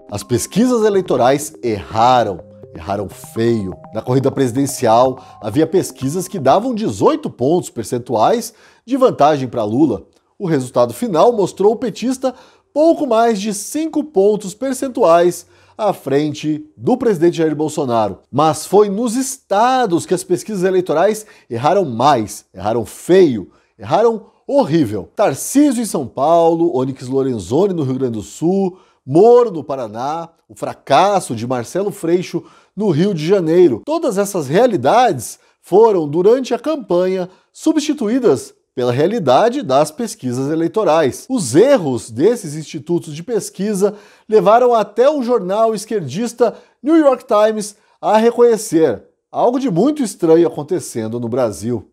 As pesquisas eleitorais erraram feio. Na corrida presidencial, havia pesquisas que davam 18 pontos percentuais de vantagem para Lula. O resultado final mostrou o petista pouco mais de 5 pontos percentuais à frente do presidente Jair Bolsonaro. Mas foi nos estados que as pesquisas eleitorais erraram mais, erraram feio, erraram horrível. Tarcísio em São Paulo, Onyx Lorenzoni no Rio Grande do Sul, Moro no Paraná, o fracasso de Marcelo Freixo no Rio de Janeiro. Todas essas realidades foram, durante a campanha, substituídas pela realidade das pesquisas eleitorais. Os erros desses institutos de pesquisa levaram até o jornal esquerdista New York Times a reconhecer algo de muito estranho acontecendo no Brasil.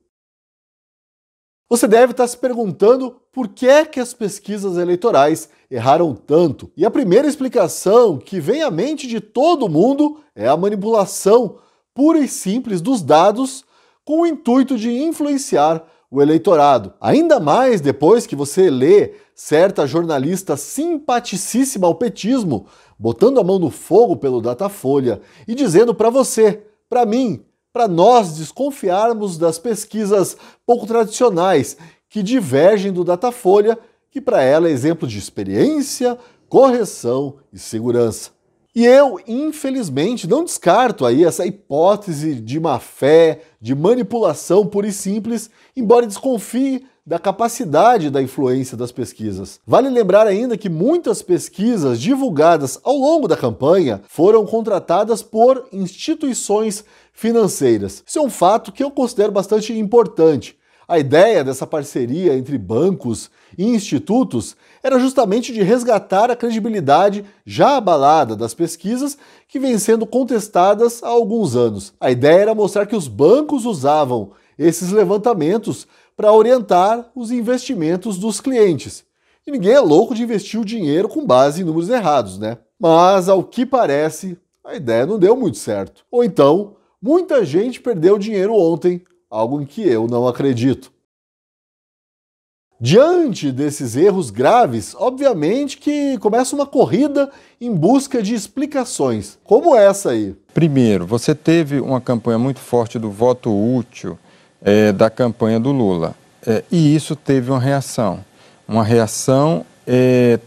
Você deve estar se perguntando por que é que as pesquisas eleitorais erraram tanto. E a primeira explicação que vem à mente de todo mundo é a manipulação pura e simples dos dados com o intuito de influenciar o eleitorado. Ainda mais depois que você lê certa jornalista simpaticíssima ao petismo botando a mão no fogo pelo Datafolha e dizendo para você, para mim, para nós desconfiarmos das pesquisas pouco tradicionais que divergem do Datafolha, que para ela é exemplo de experiência, correção e segurança. E eu, infelizmente, não descarto aí essa hipótese de má-fé, de manipulação pura e simples, embora desconfie da capacidade da influência das pesquisas. Vale lembrar ainda que muitas pesquisas divulgadas ao longo da campanha foram contratadas por instituições financeiras. Isso é um fato que eu considero bastante importante. A ideia dessa parceria entre bancos e institutos era justamente de resgatar a credibilidade já abalada das pesquisas que vêm sendo contestadas há alguns anos. A ideia era mostrar que os bancos usavam esses levantamentos para orientar os investimentos dos clientes. E ninguém é louco de investir o dinheiro com base em números errados, né? Mas, ao que parece, a ideia não deu muito certo. Ou então, muita gente perdeu dinheiro ontem, algo em que eu não acredito. Diante desses erros graves, obviamente que começa uma corrida em busca de explicações, como essa aí. Primeiro, você teve uma campanha muito forte do voto útil da campanha do Lula, e isso teve uma reação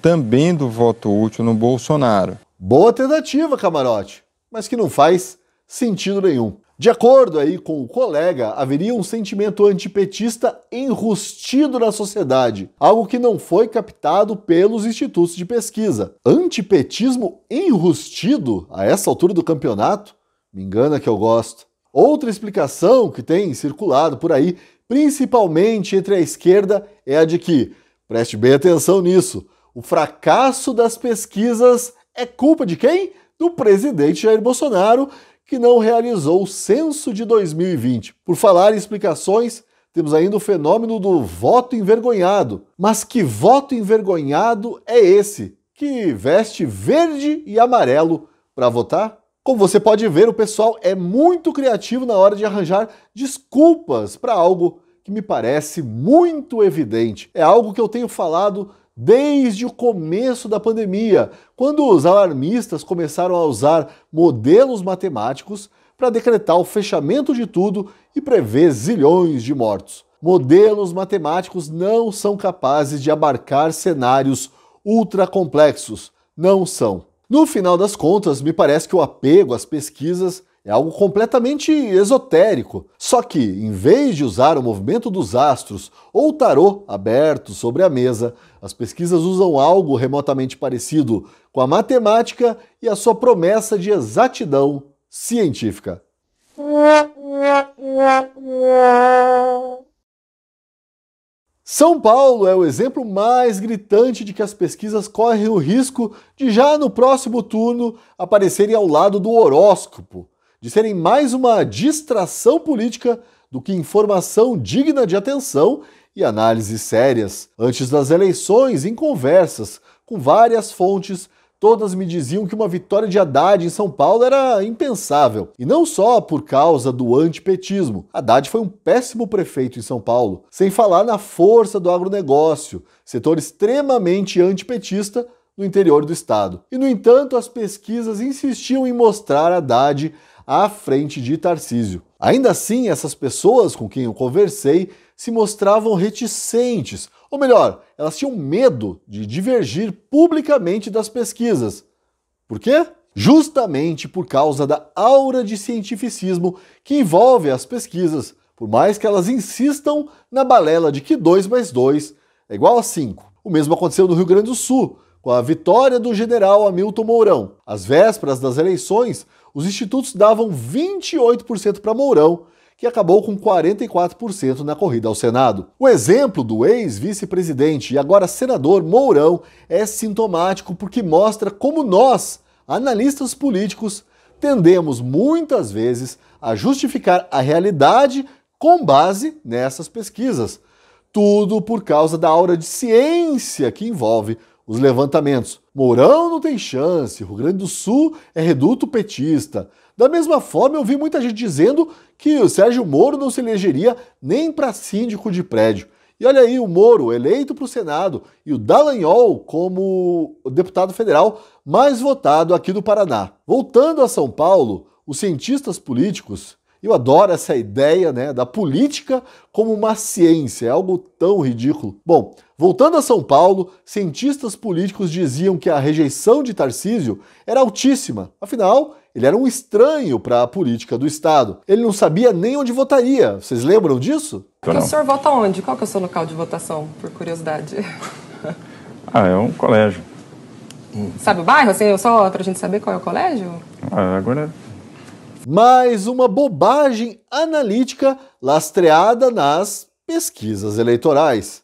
também do voto útil no Bolsonaro. Boa tentativa, camarote, mas que não faz sentido nenhum. De acordo aí com o colega, haveria um sentimento antipetista enrustido na sociedade, algo que não foi captado pelos institutos de pesquisa. Antipetismo enrustido a essa altura do campeonato? Me engana que eu gosto. Outra explicação que tem circulado por aí, principalmente entre a esquerda, é a de que, preste bem atenção nisso, o fracasso das pesquisas é culpa de quem? Do presidente Jair Bolsonaro, que não realizou o censo de 2020. Por falar em explicações, temos ainda o fenômeno do voto envergonhado. Mas que voto envergonhado é esse, que veste verde e amarelo para votar? Como você pode ver, o pessoal é muito criativo na hora de arranjar desculpas para algo que me parece muito evidente. É algo que eu tenho falado desde o começo da pandemia, quando os alarmistas começaram a usar modelos matemáticos para decretar o fechamento de tudo e prever zilhões de mortos. Modelos matemáticos não são capazes de abarcar cenários ultra complexos. Não são. No final das contas, me parece que o apego às pesquisas é algo completamente esotérico. Só que, em vez de usar o movimento dos astros ou o tarô aberto sobre a mesa, as pesquisas usam algo remotamente parecido com a matemática e a sua promessa de exatidão científica. São Paulo é o exemplo mais gritante de que as pesquisas correm o risco de já no próximo turno aparecerem ao lado do horóscopo, de serem mais uma distração política do que informação digna de atenção e análises sérias. Antes das eleições, em conversas com várias fontes, todas me diziam que uma vitória de Haddad em São Paulo era impensável. E não só por causa do antipetismo. Haddad foi um péssimo prefeito em São Paulo, sem falar na força do agronegócio, setor extremamente antipetista no interior do estado. E, no entanto, as pesquisas insistiam em mostrar Haddad à frente de Tarcísio. Ainda assim, essas pessoas com quem eu conversei se mostravam reticentes, ou melhor, elas tinham medo de divergir publicamente das pesquisas. Por quê? Justamente por causa da aura de cientificismo que envolve as pesquisas, por mais que elas insistam na balela de que 2 mais 2 é igual a 5. O mesmo aconteceu no Rio Grande do Sul, com a vitória do general Hamilton Mourão. Às vésperas das eleições, os institutos davam 28% para Mourão, que acabou com 44% na corrida ao Senado. O exemplo do ex-vice-presidente e agora senador Mourão é sintomático porque mostra como nós, analistas políticos, tendemos muitas vezes a justificar a realidade com base nessas pesquisas. Tudo por causa da aura de ciência que envolve os levantamentos. Mourão não tem chance, Rio Grande do Sul é reduto petista. Da mesma forma, eu vi muita gente dizendo que o Sérgio Moro não se elegeria nem para síndico de prédio. E olha aí o Moro eleito para o Senado e o Dallagnol como deputado federal mais votado aqui do Paraná. Voltando a São Paulo, os cientistas políticos, eu adoro essa ideia, da política como uma ciência, é algo tão ridículo. Bom, voltando a São Paulo, cientistas políticos diziam que a rejeição de Tarcísio era altíssima. Afinal, ele era um estranho para a política do Estado. Ele não sabia nem onde votaria. Vocês lembram disso? O senhor vota onde? Qual que é o seu local de votação, por curiosidade? É um colégio. Sabe o bairro, assim, só pra gente saber qual é o colégio? Agora... Mais uma bobagem analítica lastreada nas pesquisas eleitorais.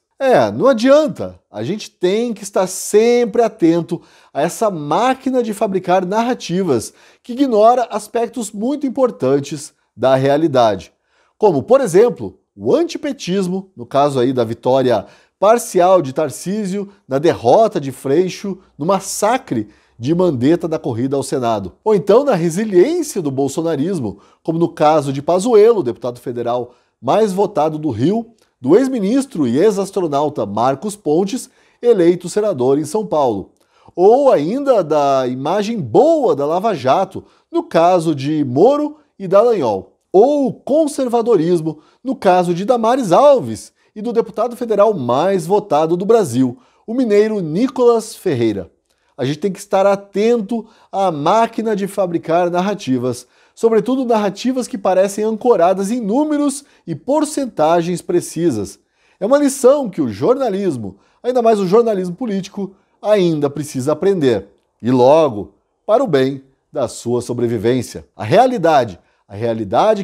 Não adianta. A gente tem que estar sempre atento a essa máquina de fabricar narrativas que ignora aspectos muito importantes da realidade. Como, por exemplo, o antipetismo, no caso aí da vitória parcial de Tarcísio, na derrota de Freixo, no massacre de Mandetta da corrida ao Senado. Ou então na resiliência do bolsonarismo, como no caso de Pazuello, deputado federal mais votado do Rio, do ex-ministro e ex-astronauta Marcos Pontes, eleito senador em São Paulo. Ou ainda da imagem boa da Lava Jato, no caso de Moro e Dallagnol. Ou o conservadorismo, no caso de Damares Alves e do deputado federal mais votado do Brasil, o mineiro Nicolas Ferreira. A gente tem que estar atento à máquina de fabricar narrativas, sobretudo narrativas que parecem ancoradas em números e porcentagens precisas. É uma lição que o jornalismo, ainda mais o jornalismo político, ainda precisa aprender. E logo, para o bem da sua sobrevivência. A realidade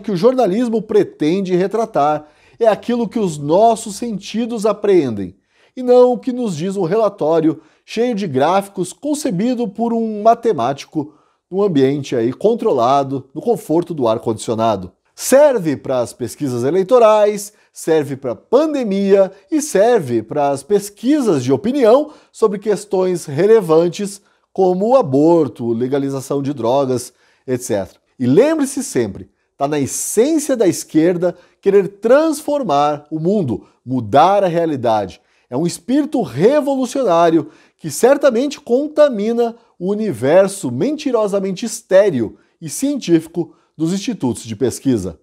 que o jornalismo pretende retratar é aquilo que os nossos sentidos apreendem, e não o que nos diz um relatório cheio de gráficos concebido por um matemático num ambiente aí controlado, no conforto do ar-condicionado. Serve para as pesquisas eleitorais, serve para a pandemia e serve para as pesquisas de opinião sobre questões relevantes como o aborto, legalização de drogas, etc. E lembre-se sempre, está na essência da esquerda querer transformar o mundo, mudar a realidade. É um espírito revolucionário que certamente contamina o universo mentirosamente estéril e científico dos institutos de pesquisa.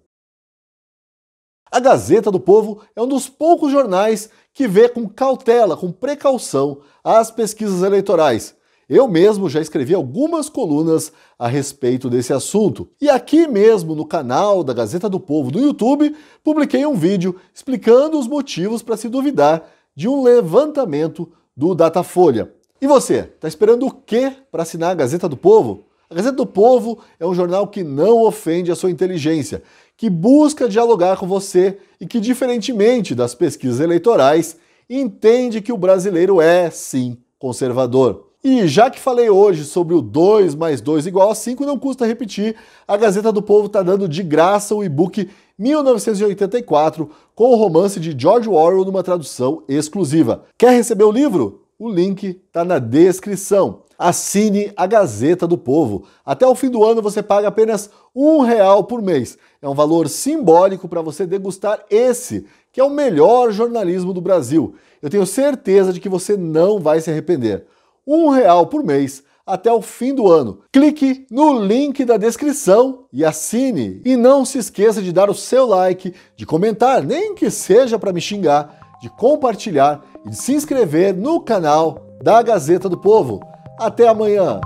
A Gazeta do Povo é um dos poucos jornais que vê com cautela, com precaução, as pesquisas eleitorais. Eu mesmo já escrevi algumas colunas a respeito desse assunto. E aqui mesmo no canal da Gazeta do Povo do YouTube, publiquei um vídeo explicando os motivos para se duvidar de um levantamento do Datafolha. E você, está esperando o quê para assinar a Gazeta do Povo? A Gazeta do Povo é um jornal que não ofende a sua inteligência, que busca dialogar com você e que, diferentemente das pesquisas eleitorais, entende que o brasileiro é, sim, conservador. E já que falei hoje sobre o 2 mais 2 igual a 5, não custa repetir, a Gazeta do Povo está dando de graça o e-book 1984, com o romance de George Orwell numa tradução exclusiva. Quer receber o livro? O link está na descrição. Assine a Gazeta do Povo. Até o fim do ano você paga apenas R$1 por mês. É um valor simbólico para você degustar esse, que é o melhor jornalismo do Brasil. Eu tenho certeza de que você não vai se arrepender. R$ 1 por mês até o fim do ano. Clique no link da descrição e assine. E não se esqueça de dar o seu like, de comentar, nem que seja para me xingar, de compartilhar e de se inscrever no canal da Gazeta do Povo. Até amanhã!